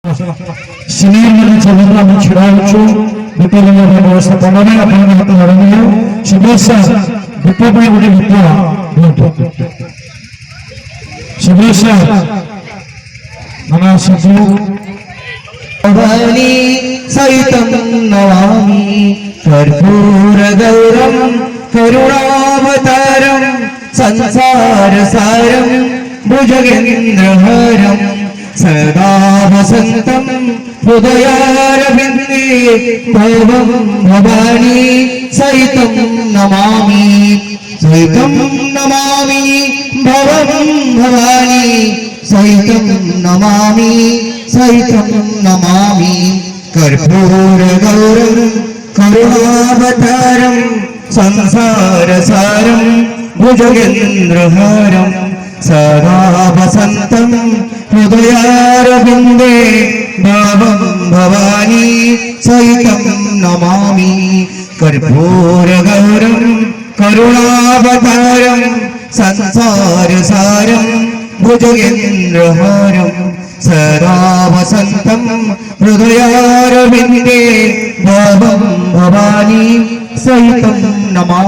Senior Chandra Muchirachu, Bipolana Sapana, Apana, Shibasa, Bipopa Vidya, Shibasa, Manasatu, Avani, Saitam Navami, Karpura Gauram, Karunavataram, Sansara Saram, Bhujagendraharam, सदा वसंतम हृदयारविंदे भवं भवानी सहितं नमामि भवं भवानी सहितं नमामि कर्पूर गौरं करुणावतारं संसार सारं भुजगेन्द्रहारं सदा वसंतं हृदयारविंदे भावं भवानी सहितं नमामि कर्पूर गौरं करुणावतारं संसार सारं भुजगेन्द्रहारं सदा वसंतं हृदयारविंदे भावं भवानी सहितं नमामि।